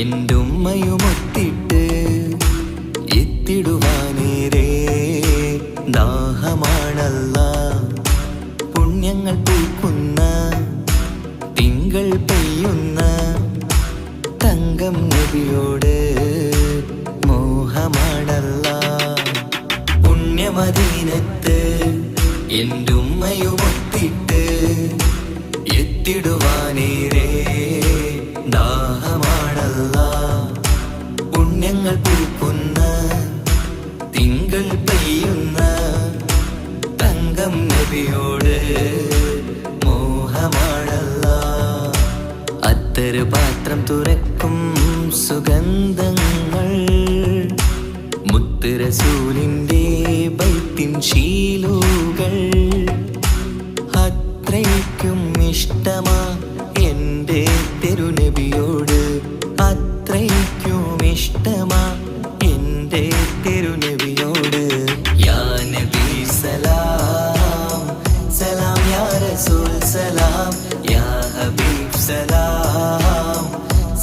എന്റുമ്മയുമൊത്തിട്ട് എത്തിടുവാനേരേ ദാഹമാണല്ലാ. പുണ്യങ്ങൾ പൂക്കുന്ന തിങ്കൾ പെയ്യുന്ന തങ്കം നബിയോട് മോഹമാണല്ലാ. പുണ്യമദീനത്ത് എന്റുമ്മയുമൊത്തിട്ട് എത്തിടുവാനേരേ ദാഹമാണല്ലാ. പുണ്യങ്ങൾ പൂക്കുന്ന തിങ്കൾ പെയ്യുന്ന തങ്കം നബിയോട് മോഹമാണല്ലാ. അത്തറ് പാത്രം തുറക്കും സുഗന്ധങ്ങൾ മുത്ത് റസൂലിൻ്റെ ബൈത്തിൻ ശീലുകൾ. അത്രയ്ക്കും ഇഷ്ടമാ എൻ്റെ തിരുനബിയോട്, അത്രയ്ക്കും ഇഷ്ടമാ എൻ്റെ തിരുനബിയോട്. യാ നബി സലാം സലാം, യാ റസൂൽ സലാം, യാ ഹബീബ് സലാം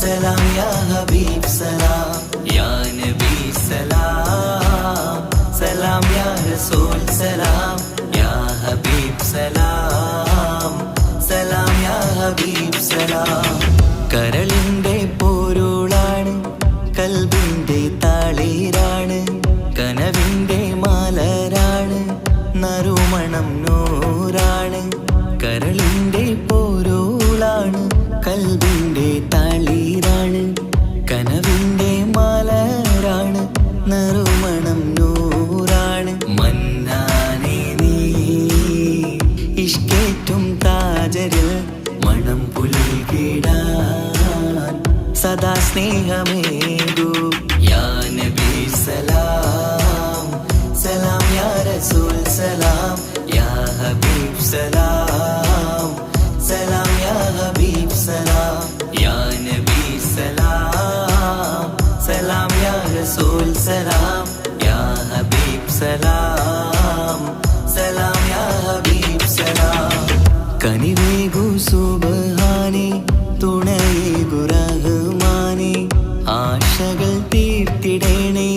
സലാം, യാ ഹബീബ് സലാം. യാ നബി സലാം സലാം, യാ റസൂൽ സലാം, യാ ഹബീബ് സലാം സലാം, യാ ഹബീബ് സലാം. കരളിൻ്റെ പോരുളാണ്, കൽബിൻ്റെ താളീരാണ്, കനവിൻ്റെ മാലരാണ്, നറുമണം നൂറാണ്. കരളിൻ്റെ പോരുളാണ്, കൽബിൻ്റെ താളീരാണ്, കനവിൻ്റെ മാലരാണ്, നറുമണം നൂറാണ്. മന്നാനേ നീ ഇഷ്കേറ്റും താജരിൽ മണം പുൽകിടാൻ സദാ സ്നേഹമേകൂ. യാ നബി സലാം സലാം, യാ റസൂൽ സലാം, യാ ഹബീബ് സലാം സലാം, യാ ഹബീബ് സലാം. യാ നബി സലാം സലാം, യാ റസൂൽ സലാം, യാ ഹബീബ് സലാം സലാം, യാ ഹബീബ് സലാം. കനിവേകു സുബ്ഹാനേ, തുണയേകു റഹ്മാനേ, ആശകൾ തീർത്തിടേണേ,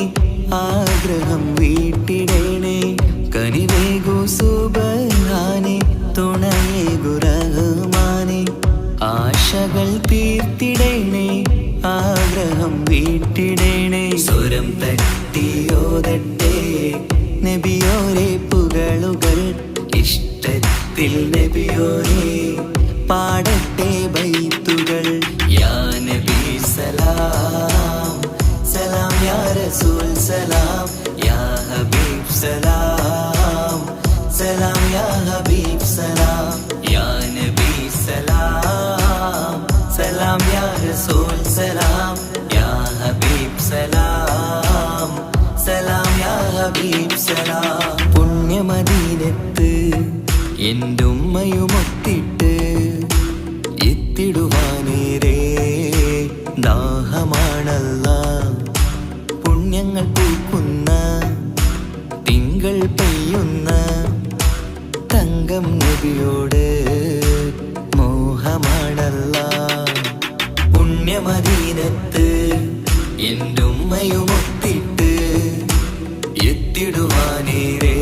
ആഗ്രഹം വീട്ടിടേണേ. കനിവേകു സുബ്ഹാനേ, തുണയേകു റഹ്മാനേ, ആശകൾ തീർത്തിടേണേ, ആഗ്രഹം വീട്ടിടേണേ. സ്വരം തട്ടിയോതട്ടെ നബിയോരെ പുകളുകൾ, ഇഷ്ടത്തിൽ നബിയോരെ പാടട്ടെ ബൈത്തുകൾ. യാ നബി സലാം സലാം, യാ റസൂൽ സലാം, യാ ഹബീബ് സലാം സലാം, യാ ഹബീബ് സലാം. യാ നബി സലാം സലാം, യാ റസൂൽ സലാം, യാ ഹബീബ് സലാം സലാം, യാ ഹബീബ് സലാം. പുണ്യമദീനത്ത് എന്റുമ്മയുമൊത്തിട്ട് എത്തിടുവാനേരേ ദാഹമാണല്ലാ. പുണ്യങ്ങൾ പൂക്കുന്ന തിങ്കൾ പെയ്യുന്ന തങ്കം നബിയോട് മോഹമാണല്ലാ. പുണ്യമദീനത്ത് എന്റുമ്മയുമൊത്തിട്ട് എത്തിടുവാനേരേ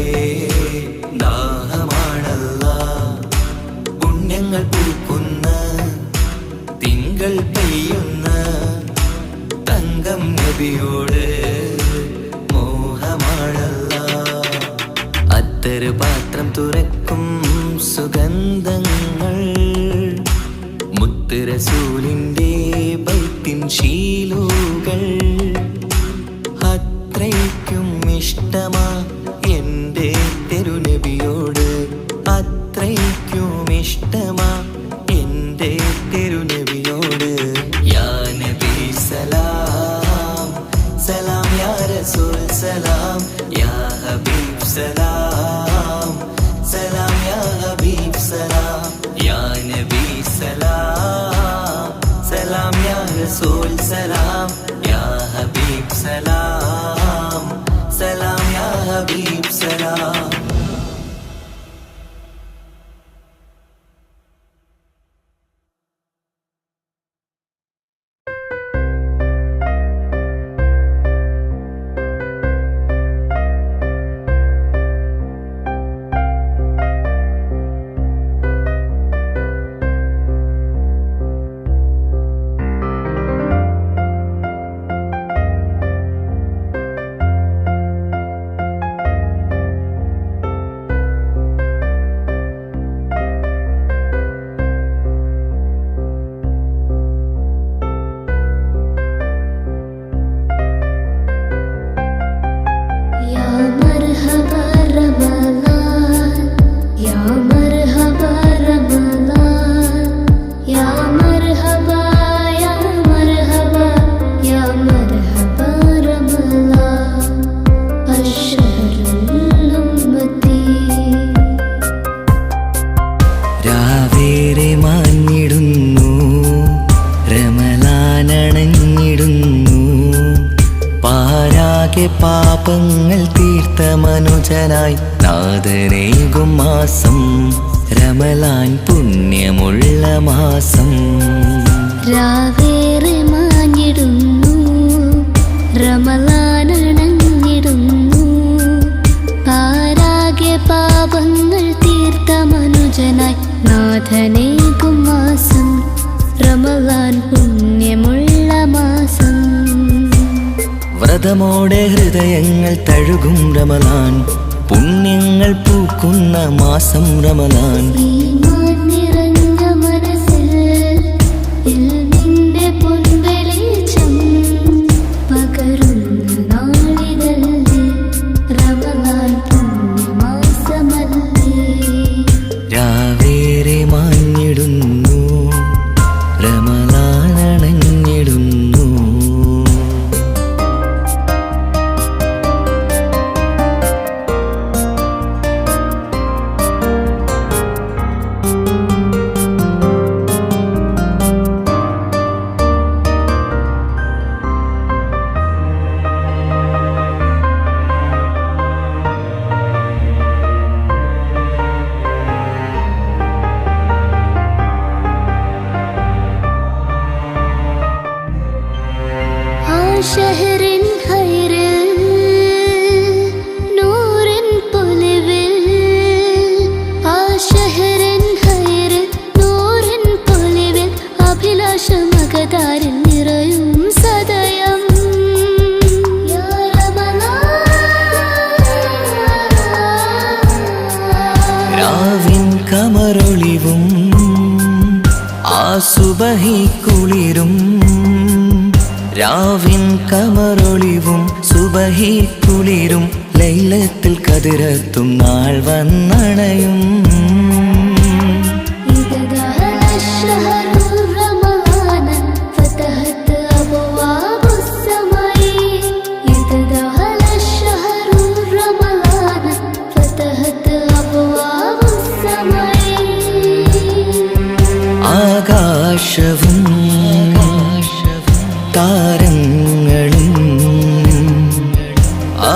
ദാഹമാണല്ലാ. പുണ്യങ്ങൾ പൂക്കുന്ന തിങ്കൾ പെയ്യുന്ന തങ്കം നബിയോട് മോഹമാണല്ലാ. അത്തറ് പാത്രം തുറക്കും സുഗന്ധങ്ങൾ മുത്ത് റസൂലിൻ്റെ ബൈത്തിൻ ശീലുകൾ. അത്രയ്ക്കും ഇഷ്ടമാ എൻ്റെ തിരുനബിയോട്, അത്രയ്ക്കും ഇഷ്ടമാ എൻ്റെ തിരുനബിയോട്. യാ നബി സലാം സലാം, യാ റസൂൽ സലാം, യാ ഹബീബ് സലാം സലാം, യാ ഹബീബ് സലാം. യാ നബി സലാം സലാം, യാ റസൂൽ സലാം, യാ ഹബീബ് സലാം സലാം, യാ ഹബീബ് സലാം. مرحبا رمضان يا مرحبا رمضان يا مرحبا يا مرحبا يا مرحبا رمضان الشهر الأمتي രാവേറെ മാഞ്ഞിടുന്നു റമളാനണഞ്ഞിടുന്നു പാരാകെ പാപങ്ങൾ തീർത്ത മനുജനായി നാഥനേകും മാസം റമളാൻ പുണ്യമുള്ള മാസം രാവേറെ മാഞ്ഞിടുന്നു റമളാനണഞ്ഞിടുന്നു പാരാകെ പാപങ്ങൾ തീർത്ത മനുജനായി നാഥനേകും മാസം റമളാൻ പുണ്യമുള്ള മാസം വ്രതമോടെ ഹൃദയങ്ങൾ തഴുകും റമളാൻ പുണ്യങ്ങൾ പൂക്കുന്ന മാസം റമളാൻ ഈമാൻ നിറഞ്ഞ മനസ്സിൽ ഇൽമിന്റെ പൊൻവെളിച്ചം പകരുന്ന നാളിതല്ലേ റമളാൻ പുണ്യമാസമല്ലേ രാവേറെ മാഞ്ഞിടുന്നു റമളാനണഞ്ഞിടുന്നു ഷഹറിൻ ഖൈറിൽ നൂറിൻ പൊലിവിൽ ആ ഷഹറിൻ ഖൈറിൽ നൂറിൻ പൊലിവിൽ അഭിലാഷമകതാരിൽ നിറയും സദയം യാ റമളാൻ രാവിൻ കമറൊളിവും ആ സുബഹി കുളിരും രാവിൻ കമറൊളിവും സുബഹി കുളിരും ലൈലത്തിൽ കതിരത്തും നാൾ വന്നണയും إذا دخل الشهر رمضان فتحت أبواب السماء إذا دخل الشهر رمضان فتحت أبواب السماء ആകാശവും താരങ്ങളും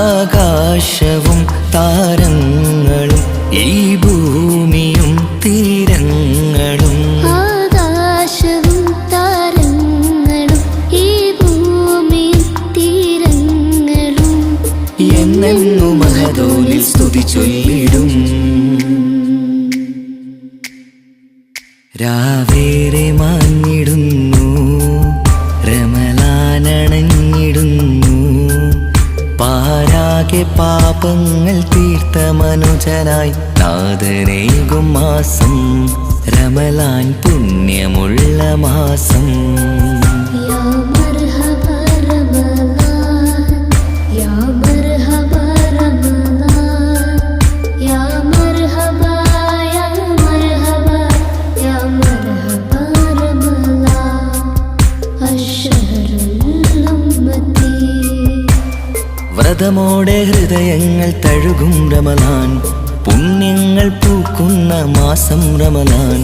ആകാശവും താരങ്ങളും ഈ ഭൂമിയും തീരങ്ങളും ആകാശവും താരങ്ങളും ഈ ഭൂമിയും തീരങ്ങളും എന്നെന്നും മഹദോനിൽ സ്തുതി ചൊല്ലിടും രാവേറെ മാഞ്ഞിടുന്നു റമളാനണഞ്ഞിടുന്നു പാരാകെ പാപങ്ങൾ തീർത്ത മനുജനായി നാഥനേകും മാസം റമളാൻ പുണ്യമുള്ള മാസം يا مرحبا رمضان يا مرحبا رمضان يا مرحبا يا مرحبا يا مرحبا رمضان الشهر الأمتي വ്രതമോടെ ഹൃദയങ്ങൾ തഴുകും റമളാൻ പുണ്യങ്ങൾ പൂക്കുന്ന മാസം റമളാൻ